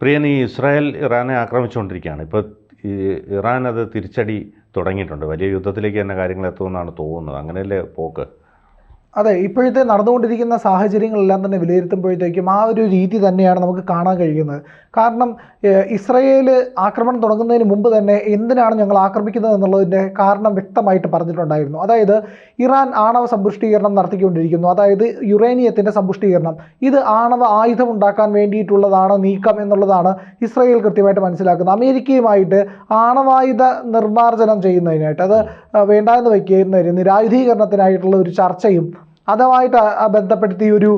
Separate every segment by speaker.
Speaker 1: പ്രിയൻ, ഈ ഇസ്രായേൽ ഇറാനെ ആക്രമിച്ചുകൊണ്ടിരിക്കുകയാണ്. ഇപ്പോൾ ഈ ഇറാൻ അത് തിരിച്ചടി തുടങ്ങിയിട്ടുണ്ട്. വലിയ യുദ്ധത്തിലേക്ക് തന്നെ കാര്യങ്ങൾ എത്തുമെന്നാണ് തോന്നുന്നത്. അങ്ങനെയല്ലേ പോക്ക്?
Speaker 2: അതെ, ഇപ്പോഴത്തെ നടന്നുകൊണ്ടിരിക്കുന്ന സാഹചര്യങ്ങളെല്ലാം തന്നെ വിലയിരുത്തുമ്പോഴത്തേക്കും ആ ഒരു രീതി തന്നെയാണ് നമുക്ക് കാണാൻ കഴിയുന്നത്. കാരണം ഇസ്രയേൽ ആക്രമണം തുടങ്ങുന്നതിന് മുമ്പ് തന്നെ എന്തിനാണ് ഞങ്ങൾ ആക്രമിക്കുന്നത് എന്നുള്ളതിൻ്റെ കാരണം വ്യക്തമായിട്ട് പറഞ്ഞിട്ടുണ്ടായിരുന്നു. അതായത് ഇറാൻ ആണവ സമ്പുഷ്ടീകരണം നടത്തിക്കൊണ്ടിരിക്കുന്നു, അതായത് യുറേനിയത്തിൻ്റെ സമ്പുഷ്ടീകരണം. ഇത് ആണവ ആയുധം ഉണ്ടാക്കാൻ വേണ്ടിയിട്ടുള്ളതാണ് നീക്കം എന്നുള്ളതാണ് ഇസ്രയേൽ കൃത്യമായിട്ട് മനസ്സിലാക്കുന്നത്. അമേരിക്കയുമായിട്ട് ആണവായുധ നിർമ്മാർജ്ജനം ചെയ്യുന്നതിനായിട്ട്, അത് വേണ്ടാന്ന് വയ്ക്കുന്നതിന്, നിരായുധീകരണത്തിനായിട്ടുള്ള ഒരു ചർച്ചയും അതുമായിട്ട് ബന്ധപ്പെടുത്തി ഒരു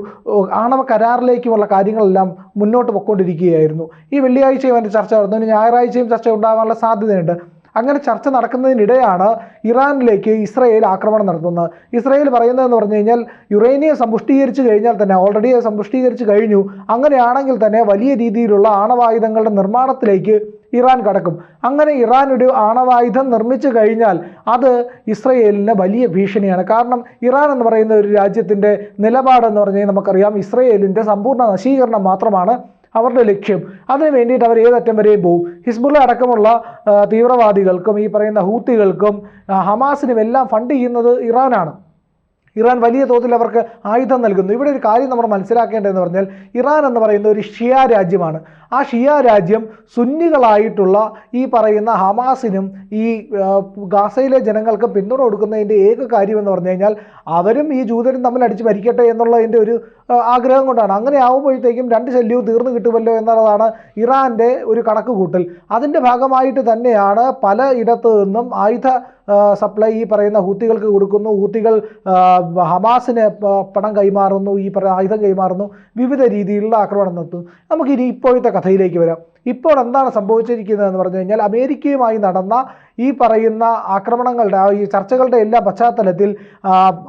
Speaker 2: ആണവ കരാറിലേക്കുമുള്ള കാര്യങ്ങളെല്ലാം മുന്നോട്ട് പൊയ്ക്കൊണ്ടിരിക്കുകയായിരുന്നു. ഈ വെള്ളിയാഴ്ചയും അതിൻ്റെ ചർച്ച നടന്നു, ഇനി ഞായറാഴ്ചയും ചർച്ച ഉണ്ടാകാനുള്ള സാധ്യതയുണ്ട്. അങ്ങനെ ചർച്ച നടക്കുന്നതിനിടെയാണ് ഇറാനിലേക്ക് ഇസ്രയേൽ ആക്രമണം നടത്തുന്നത്. ഇസ്രയേൽ പറയുന്നതെന്ന് പറഞ്ഞു കഴിഞ്ഞാൽ യുറേനിയം സമ്പുഷ്ടീകരിച്ച് കഴിഞ്ഞാൽ തന്നെ, ഓൾറെഡി സമ്പുഷ്ടീകരിച്ച് കഴിഞ്ഞു, അങ്ങനെയാണെങ്കിൽ തന്നെ വലിയ രീതിയിലുള്ള ആണവായുധങ്ങളുടെ നിർമ്മാണത്തിലേക്ക് ഇറാൻ കടക്കും. അങ്ങനെ ഇറാൻ ഒരു ആണവായുധം നിർമ്മിച്ചു കഴിഞ്ഞാൽ അത് ഇസ്രയേലിന് വലിയ ഭീഷണിയാണ്. കാരണം ഇറാൻ എന്ന് പറയുന്ന ഒരു രാജ്യത്തിൻ്റെ നിലപാടെന്ന് പറഞ്ഞാൽ നമുക്കറിയാം, ഇസ്രയേലിൻ്റെ സമ്പൂർണ്ണ നശീകരണം മാത്രമാണ് അവരുടെ ലക്ഷ്യം. അതിന് വേണ്ടിയിട്ട് അവർ ഏതറ്റം വരെയും പോകും. ഹിസ്ബുള്ള അടക്കമുള്ള തീവ്രവാദികൾക്കും ഈ പറയുന്ന ഹൂത്തികൾക്കും ഹമാസിനും എല്ലാം ഫണ്ട് ചെയ്യുന്നത് ഇറാനാണ്. ഇറാൻ വലിയ തോതിൽ അവർക്ക് ആയുധം നൽകുന്നു. ഇവിടെ ഒരു കാര്യം നമ്മൾ മനസ്സിലാക്കേണ്ടതെന്ന് പറഞ്ഞാൽ, ഇറാൻ എന്ന് പറയുന്ന ഒരു ഷിയ രാജ്യമാണ്. ആ ഷിയ രാജ്യം സുന്നികളായിട്ടുള്ള ഈ പറയുന്ന ഹമാസിനും ഈ ഗാസയിലെ ജനങ്ങൾക്ക് പിന്തുണ കൊടുക്കുന്നതിൻ്റെ ഏക കാര്യമെന്ന് പറഞ്ഞു കഴിഞ്ഞാൽ അവരും ഈ ജൂതരും തമ്മിൽ അടിച്ച് ഭരിക്കട്ടെ എന്നുള്ളതിൻ്റെ ഒരു ആഗ്രഹം കൊണ്ടാണ്. അങ്ങനെ ആകുമ്പോഴത്തേക്കും രണ്ട് ശല്യവും തീർന്നു കിട്ടുമല്ലോ എന്നുള്ളതാണ് ഇറാൻ്റെ ഒരു കണക്ക് കൂട്ടൽ. അതിൻ്റെ ഭാഗമായിട്ട് തന്നെയാണ് പല ഇടത്തു നിന്നും ആയുധ സപ്ലൈ ഈ പറയുന്ന ഹൂത്തികൾക്ക് കൊടുക്കുന്നു, ഹൂത്തികൾ ഹമാസിന് പണം കൈമാറുന്നു, ഈ പറയുന്ന ആയുധം കൈമാറുന്നു, വിവിധ രീതിയിലുള്ള ആക്രമണം നടത്തുന്നു. നമുക്കിനി ഇപ്പോഴത്തെ കഥയിലേക്ക് വരാം. ഇപ്പോൾ എന്താണ് സംഭവിച്ചിരിക്കുന്നതെന്ന് പറഞ്ഞു കഴിഞ്ഞാൽ, അമേരിക്കയുമായി നടന്ന ഈ പറയുന്ന ആക്രമണങ്ങളുടെ ഈ ചർച്ചകളുടെ എല്ലാ പശ്ചാത്തലത്തിൽ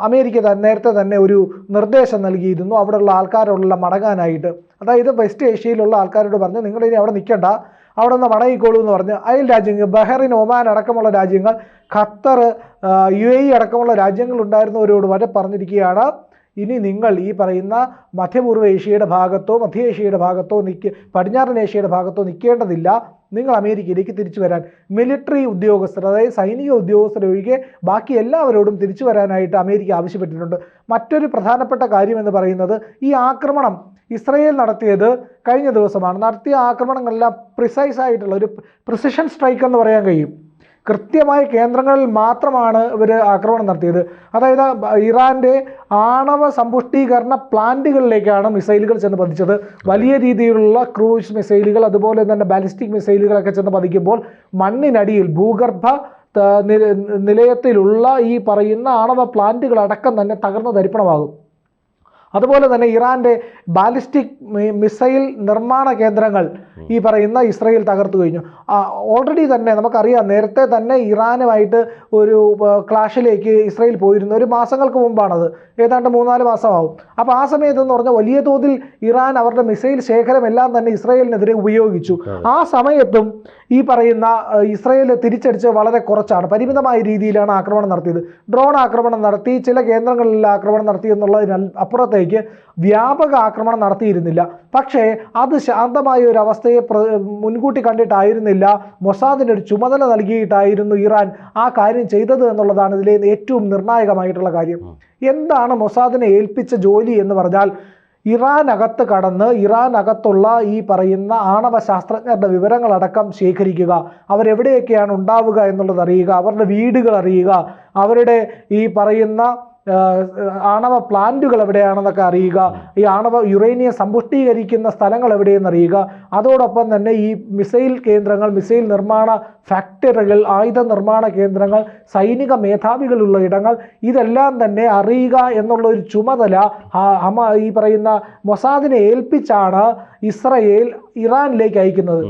Speaker 2: അമേരിക്ക നേരത്തെ തന്നെ ഒരു നിർദ്ദേശം നൽകിയിരുന്നു അവിടെയുള്ള ആൾക്കാരോടുള്ള മടങ്ങാനായിട്ട്. അതായത് വെസ്റ്റ് ഏഷ്യയിലുള്ള ആൾക്കാരോട് പറഞ്ഞു, നിങ്ങളിനി അവിടെ നിൽക്കേണ്ട, അവിടെ നിന്ന് മടങ്ങിക്കോളൂ എന്ന് പറഞ്ഞ് അയൽ രാജ്യങ്ങൾ, ബഹ്റൈൻ, ഒമാൻ അടക്കമുള്ള രാജ്യങ്ങൾ, ഖത്തർ, UAE അടക്കമുള്ള രാജ്യങ്ങളുണ്ടായിരുന്നവരോട് വരെ പറഞ്ഞിരിക്കുകയാണ്, ഇനി നിങ്ങൾ ഈ പറയുന്ന മധ്യപൂർവ്വ ഏഷ്യയുടെ ഭാഗത്തോ മധ്യ ഏഷ്യയുടെ ഭാഗത്തോ പടിഞ്ഞാറൻ ഏഷ്യയുടെ ഭാഗത്തോ നിൽക്കേണ്ടതില്ല, നിങ്ങൾ അമേരിക്കയിലേക്ക് തിരിച്ചു വരാൻ. മിലിറ്ററി ഉദ്യോഗസ്ഥർ, അതായത് സൈനിക ഉദ്യോഗസ്ഥരൊഴികെ ബാക്കി എല്ലാവരോടും തിരിച്ചു വരാനായിട്ട് അമേരിക്ക ആവശ്യപ്പെട്ടിട്ടുണ്ട്. മറ്റൊരു പ്രധാനപ്പെട്ട കാര്യം എന്ന് പറയുന്നത്, ഈ ആക്രമണം ഇസ്രയേൽ നടത്തിയത് കഴിഞ്ഞ ദിവസമാണ്. നടത്തിയ ആക്രമണങ്ങളെല്ലാം പ്രിസൈസ് ആയിട്ടുള്ള ഒരു പ്രിസിഷൻ സ്ട്രൈക്ക് എന്ന് പറയാൻ കഴിയും. കൃത്യമായ കേന്ദ്രങ്ങളിൽ മാത്രമാണ് ഇവർ ആക്രമണം നടത്തിയത്. അതായത് ഇറാൻ്റെ ആണവ സമ്പുഷ്ടീകരണ പ്ലാന്റുകളിലേക്കാണ് മിസൈലുകൾ ചെന്ന് പതിച്ചത്. വലിയ രീതിയിലുള്ള ക്രൂയിസ് മിസൈലുകൾ, അതുപോലെ തന്നെ ബാലിസ്റ്റിക് മിസൈലുകളൊക്കെ ചെന്ന് പതിക്കുമ്പോൾ മണ്ണിനടിയിൽ ഭൂഗർഭ നിലയത്തിലുള്ള ഈ പറയുന്ന ആണവ പ്ലാന്റുകളടക്കം തന്നെ തകർന്ന് തരിപ്പണമാകും. അതുപോലെ തന്നെ ഇറാൻ്റെ ബാലിസ്റ്റിക് മിസൈൽ നിർമ്മാണ കേന്ദ്രങ്ങൾ ഈ പറയുന്ന ഇസ്രയേൽ തകർത്തു കഴിഞ്ഞു. ഓൾറെഡി തന്നെ നമുക്കറിയാം, നേരത്തെ തന്നെ ഇറാനുമായിട്ട് ഒരു ക്ലാഷിലേക്ക് ഇസ്രയേൽ പോയിരുന്നു. ഒരു മാസങ്ങൾക്ക് മുമ്പാണത്, ഏതാണ്ട് 3-4 മാസമാവും. അപ്പോൾ ആ സമയത്തെന്ന് പറഞ്ഞാൽ വലിയ തോതിൽ ഇറാൻ അവരുടെ മിസൈൽ ശേഖരം എല്ലാം തന്നെ ഇസ്രയേലിനെതിരെ ഉപയോഗിച്ചു. ആ സമയത്തും ഈ പറയുന്ന ഇസ്രയേൽ തിരിച്ചടിച്ച് വളരെ കുറച്ചാണ്, പരിമിതമായ രീതിയിലാണ് ആക്രമണം നടത്തിയത്. ഡ്രോൺ ആക്രമണം നടത്തി, ചില കേന്ദ്രങ്ങളിൽ ആക്രമണം നടത്തി എന്നുള്ളതിനാൽ അപ്പുറത്തേക്ക് വ്യാപക ആക്രമണം നടത്തിയിരുന്നില്ല. പക്ഷേ അത് ശാന്തമായ ഒരു അവസ്ഥയെ മുൻകൂട്ടി കണ്ടിട്ടായിരുന്നില്ല, മൊസാദിന് ഒരു ചുമതല നൽകിയിട്ടായിരുന്നു ഇറാൻ ആ കാര്യം ചെയ്തത് എന്നുള്ളതാണ് ഇതിലെ ഏറ്റവും നിർണായകമായിട്ടുള്ള കാര്യം. എന്താണ് മൊസാദിനെ ഏൽപ്പിച്ച ജോലി എന്ന് പറഞ്ഞാൽ, ഇറാനകത്ത് കടന്ന് ഇറാനകത്തുള്ള ഈ പറയുന്ന ആണവ ശാസ്ത്രജ്ഞരുടെ വിവരങ്ങളടക്കം ശേഖരിക്കുക, അവരെവിടെയൊക്കെയാണ് ഉണ്ടാവുക എന്നുള്ളത് അറിയുക, അവരുടെ വീടുകൾ അറിയുക, അവരുടെ ഈ പറയുന്ന ആണവ പ്ലാന്റുകൾ എവിടെയാണെന്നൊക്കെ അറിയുക, ഈ ആണവ യുറേനിയം സമ്പുഷ്ടീകരിക്കുന്ന സ്ഥലങ്ങൾ എവിടെയെന്ന് അറിയുക, അതോടൊപ്പം തന്നെ ഈ മിസൈൽ കേന്ദ്രങ്ങൾ, മിസൈൽ നിർമ്മാണ ഫാക്ടറികൾ, ആയുധ നിർമ്മാണ കേന്ദ്രങ്ങൾ, സൈനിക മേധാവികളുള്ള ഇടങ്ങൾ, ഇതെല്ലാം തന്നെ അറിയുക എന്നുള്ള ഒരു ചുമതല ഈ പറയുന്ന മൊസാദിനെ ഏൽപ്പിച്ചാണ് ഇസ്രയേൽ ഇറാനിലേക്ക് അയക്കുന്നത്.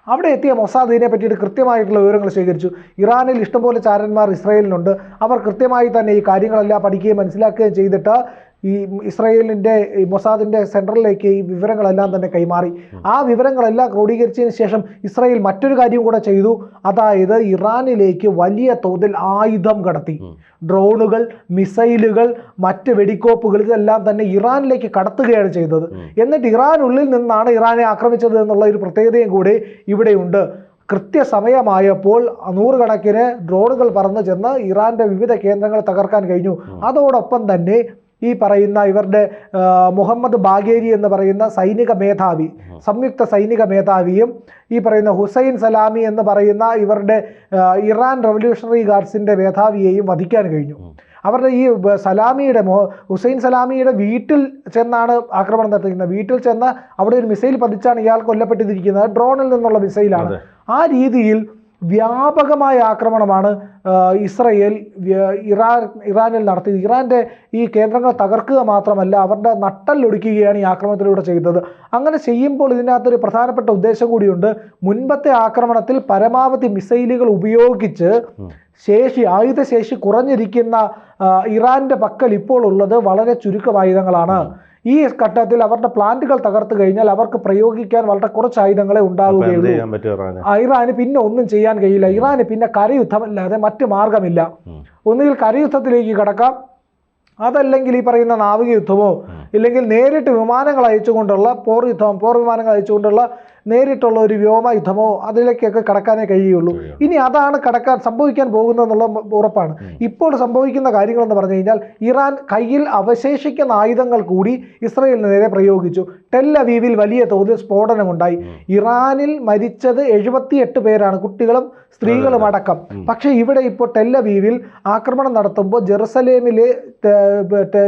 Speaker 2: അവിടെ എത്തിയ മൊസാദ് ഇതിനെ പറ്റിയിട്ട് കൃത്യമായിട്ടുള്ള വിവരങ്ങൾ ശേഖരിച്ചു. ഇറാനിൽ ഇഷ്ടംപോലെ ചാരന്മാർ ഇസ്രയേലിനുണ്ട്. അവർ കൃത്യമായി തന്നെ ഈ കാര്യങ്ങളെല്ലാം പഠിക്കുകയും മനസ്സിലാക്കുകയും ചെയ്തിട്ട് ഈ ഇസ്രായേലിൻ്റെ മൊസാദിൻ്റെ സെൻട്രലിലേക്ക് ഈ വിവരങ്ങളെല്ലാം തന്നെ കൈമാറി. ആ വിവരങ്ങളെല്ലാം ക്രോഡീകരിച്ചതിന് ശേഷം ഇസ്രായേൽ മറ്റൊരു കാര്യം കൂടെ ചെയ്തു. അതായത് ഇറാനിലേക്ക് വലിയ തോതിൽ ആയുധം കടത്തി. ഡ്രോണുകൾ, മിസൈലുകൾ, മറ്റ് വെടിക്കോപ്പുകൾ ഇതെല്ലാം തന്നെ ഇറാനിലേക്ക് കടത്തുകയാണ് ചെയ്തത്. എന്നിട്ട് ഇറാനുള്ളിൽ നിന്നാണ് ഇറാനെ ആക്രമിച്ചത് എന്നുള്ള ഒരു പ്രത്യേകതയും കൂടി ഇവിടെയുണ്ട്. കൃത്യസമയമായപ്പോൾ നൂറുകണക്കിന് ഡ്രോണുകൾ പറന്നു ചെന്ന് ഇറാന്റെ വിവിധ കേന്ദ്രങ്ങൾ തകർക്കാൻ കഴിഞ്ഞു. അതോടൊപ്പം തന്നെ ഈ പറയുന്ന ഇവരുടെ മുഹമ്മദ് ബാഗേരി എന്ന് പറയുന്ന സൈനിക മേധാവി, സംയുക്ത സൈനിക മേധാവിയും ഈ പറയുന്ന ഹുസൈൻ സലാമി എന്ന് പറയുന്ന ഇവരുടെ ഇറാൻ റവല്യൂഷണറി ഗാർഡ്സിന്റെ മേധാവിയെയും വധിക്കാൻ കഴിഞ്ഞു. അവരുടെ ഈ ഹുസൈൻ സലാമിയുടെ വീട്ടിൽ ചെന്നാണ് ആക്രമണം നടത്തിയിരിക്കുന്നത്. വീട്ടിൽ ചെന്ന് അവിടെ ഒരു മിസൈൽ പതിച്ചാണ് ഇയാൾ കൊല്ലപ്പെട്ടിരിക്കുന്നത്. ഡ്രോണിൽ നിന്നുള്ള മിസൈലാണ്. ആ രീതിയിൽ വ്യാപകമായ ആക്രമണമാണ് ഇസ്രയേൽ ഇറാനിൽ നടത്തിയത്. ഇറാൻ്റെ ഈ കേന്ദ്രങ്ങൾ തകർക്കുക മാത്രമല്ല, അവരുടെ നട്ടല്ലൊടിക്കുകയാണ് ഈ ആക്രമണത്തിലൂടെ ചെയ്തത്. അങ്ങനെ ചെയ്യുമ്പോൾ ഇതിനകത്തൊരു പ്രധാനപ്പെട്ട ഉദ്ദേശം കൂടിയുണ്ട്. മുൻപത്തെ ആക്രമണത്തിൽ പരമാവധി മിസൈലുകൾ ഉപയോഗിച്ച് ആയുധശേഷി കുറഞ്ഞിരിക്കുന്ന ഇറാന്റെ പക്കൽ ഇപ്പോൾ ഉള്ളത് വളരെ ചുരുക്കം ആയുധങ്ങളാണ്. ഈ ഘട്ടത്തിൽ അവരുടെ പ്ലാന്റുകൾ തകർത്തു കഴിഞ്ഞാൽ അവർക്ക് പ്രയോഗിക്കാൻ വളരെ കുറച്ച് ആയുധങ്ങളെ ഉണ്ടാവുകയുള്ളൂ. ഇറാന് പിന്നെ ഒന്നും ചെയ്യാൻ കഴിയില്ല. ഇറാന് പിന്നെ കരയുദ്ധമല്ലാതെ മറ്റു മാർഗമില്ല. ഒന്നുകിൽ കരയുദ്ധത്തിലേക്ക് കടക്കാം, അതല്ലെങ്കിൽ ഈ പറയുന്ന നാവിക യുദ്ധമോ ഇല്ലെങ്കിൽ നേരിട്ട് വിമാനങ്ങൾ അയച്ചുകൊണ്ടുള്ള പോർ വിമാനങ്ങൾ അയച്ചുകൊണ്ടുള്ള നേരിട്ടുള്ള ഒരു വ്യോമ യുദ്ധമോ അതിലേക്കൊക്കെ കടക്കാനേ കഴിയുള്ളൂ. ഇനി അതാണ് സംഭവിക്കാൻ പോകുന്നതെന്നുള്ള ഉറപ്പാണ്. ഇപ്പോൾ സംഭവിക്കുന്ന കാര്യങ്ങളെന്ന് പറഞ്ഞു കഴിഞ്ഞാൽ ഇറാൻ കയ്യിൽ അവശേഷിക്കുന്ന ആയുധങ്ങൾ കൂടി ഇസ്രയേലിന് നേരെ പ്രയോഗിച്ചു. ടെൽ അവീവിൽ വലിയ തോതിൽ സ്ഫോടനമുണ്ടായി. ഇറാനിൽ മരിച്ചത് 78 പേരാണ്, കുട്ടികളും സ്ത്രീകളും അടക്കം. പക്ഷേ ഇവിടെ ഇപ്പോൾ ടെൽ അവീവിൽ ആക്രമണം നടത്തുമ്പോൾ ജെറുസലേമിലെ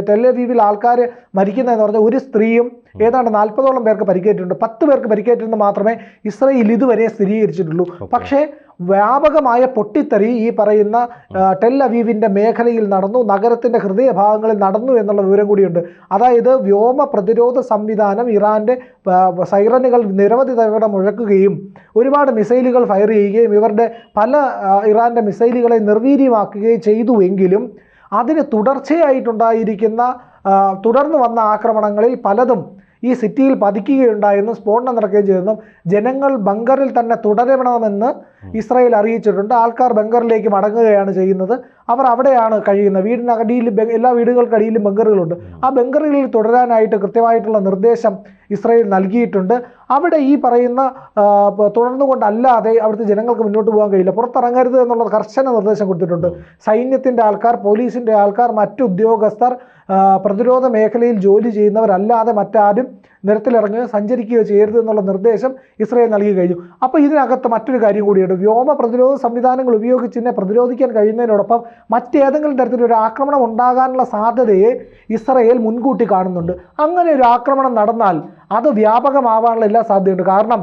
Speaker 2: ടെൽ അവീവിൽ ആൾക്കാർ മരിക്കുന്നതെന്ന് പറഞ്ഞാൽ ഒരു സ്ത്രീയും ഏതാണ്ട് 40ഓളം പേർക്ക് പരിക്കേറ്റിട്ടുണ്ട്. 10 പേർക്ക് പരിക്കേറ്റെന്ന് മാത്രമേ ഇസ്രയേൽ ഇതുവരെ സ്ഥിരീകരിച്ചിട്ടുള്ളൂ. പക്ഷേ വ്യാപകമായ പൊട്ടിത്തെറി ഈ പറയുന്ന ടെൽ അവീവിൻ്റെ മേഖലയിൽ നടന്നു, നഗരത്തിൻ്റെ ഹൃദയഭാഗങ്ങളിൽ നടന്നു എന്നുള്ള വിവരം കൂടിയുണ്ട്. അതായത് വ്യോമ പ്രതിരോധ സംവിധാനം ഇറാൻ്റെ സൈറനുകൾ നിരവധി തവണ മുഴക്കുകയും ഒരുപാട് മിസൈലുകൾ ഫയർ ചെയ്യുകയും ഇവരുടെ പല ഇറാൻ്റെ മിസൈലുകളെ നിർവീര്യമാക്കുകയും ചെയ്തുവെങ്കിലും അതിന് തുടർന്ന് വന്ന ആക്രമണങ്ങളിൽ പലതും ഈ സിറ്റിയിൽ പതിക്കുകയുണ്ടായെന്നും സ്ഫോടനം നടക്കുകയും ചെയ്തെന്നും ജനങ്ങൾ ബങ്കറിൽ തന്നെ തുടരണമെന്ന് ഇസ്രായേൽ അറിയിച്ചിട്ടുണ്ട്. ആൾക്കാർ ബങ്കറിലേക്ക് മടങ്ങുകയാണ് ചെയ്യുന്നത്. അവർ അവിടെയാണ് കഴിയുന്നത്. വീടിനടിയിൽ എല്ലാ വീടുകൾക്കടിയിലും ബങ്കറുകളുണ്ട്. ആ ബങ്കറുകളിൽ തുടരാനായിട്ട് കൃത്യമായിട്ടുള്ള നിർദ്ദേശം ഇസ്രായേൽ നൽകിയിട്ടുണ്ട്. അവിടെ ഈ പറയുന്ന തുടർന്നുകൊണ്ടല്ലാതെ അവിടുത്തെ ജനങ്ങൾക്ക് മുന്നോട്ട് പോകാൻ കഴിയില്ല. പുറത്തിറങ്ങരുത് എന്നുള്ള കർശന നിർദ്ദേശം കൊടുത്തിട്ടുണ്ട്. സൈന്യത്തിൻ്റെ ആൾക്കാർ, പോലീസിൻ്റെ ആൾക്കാർ, മറ്റു ഉദ്യോഗസ്ഥർ, പ്രതിരോധ മേഖലയിൽ ജോലി ചെയ്യുന്നവരല്ലാതെ മറ്റാരും നിരത്തിലിറങ്ങുകയോ സഞ്ചരിക്കുകയോ ചെയ്യരുത് എന്നുള്ള നിർദ്ദേശം ഇസ്രായേൽ നൽകി കഴിഞ്ഞു. അപ്പോൾ ഇതിനകത്ത് മറ്റൊരു കാര്യം കൂടിയുണ്ട്. വ്യോമ പ്രതിരോധ സംവിധാനങ്ങൾ ഉപയോഗിച്ച് ഇതിനെ പ്രതിരോധിക്കാൻ കഴിയുന്നതിനോടൊപ്പം മറ്റേതെങ്കിലും തരത്തിലൊരു ആക്രമണം ഉണ്ടാകാനുള്ള സാധ്യതയെ ഇസ്രായേൽ മുൻകൂട്ടി കാണുന്നുണ്ട്. അങ്ങനെ ഒരു ആക്രമണം നടന്നാൽ അത് വ്യാപകമാവാനുള്ള എല്ലാ സാധ്യതയുണ്ട്. കാരണം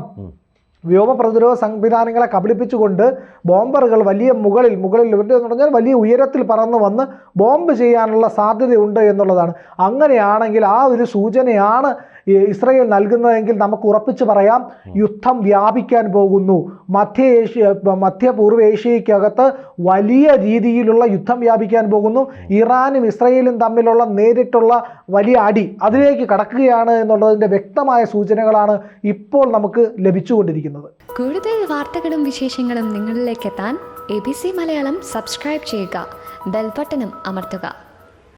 Speaker 2: വ്യോമ പ്രതിരോധ സംവിധാനങ്ങളെ കബളിപ്പിച്ചുകൊണ്ട് ബോംബറുകൾ മുകളിൽ എന്ന് പറഞ്ഞാൽ വലിയ ഉയരത്തിൽ പറന്നു വന്ന് ബോംബ് ചെയ്യാനുള്ള സാധ്യതയുണ്ട് എന്നുള്ളതാണ്. അങ്ങനെയാണെങ്കിൽ ആ ഒരു സൂചനയാണ് ഇസ്രായേൽ നൽകുന്നതെങ്കിൽ നമുക്ക് ഉറപ്പിച്ച് പറയാം, യുദ്ധം വ്യാപിക്കാൻ പോകുന്നു. മധ്യപൂർവ്വ ഏഷ്യയ്ക്കകത്ത് വലിയ രീതിയിലുള്ള യുദ്ധം വ്യാപിക്കാൻ പോകുന്നു. ഇറാനും ഇസ്രായേലും തമ്മിലുള്ള നേരിട്ടുള്ള വലിയ അടി അതിലേക്ക് കടക്കുകയാണ് എന്നുള്ളതിൻ്റെ വ്യക്തമായ സൂചനകളാണ് ഇപ്പോൾ നമുക്ക് ലഭിച്ചുകൊണ്ടിരിക്കുന്നത്.
Speaker 3: കൂടുതൽ വാർത്തകളും വിശേഷങ്ങളും നിങ്ങളിലേക്ക് എത്താൻ ABC മലയാളം സബ്സ്ക്രൈബ് ചെയ്യുക, ബെൽ ബട്ടണും അമർത്തുക.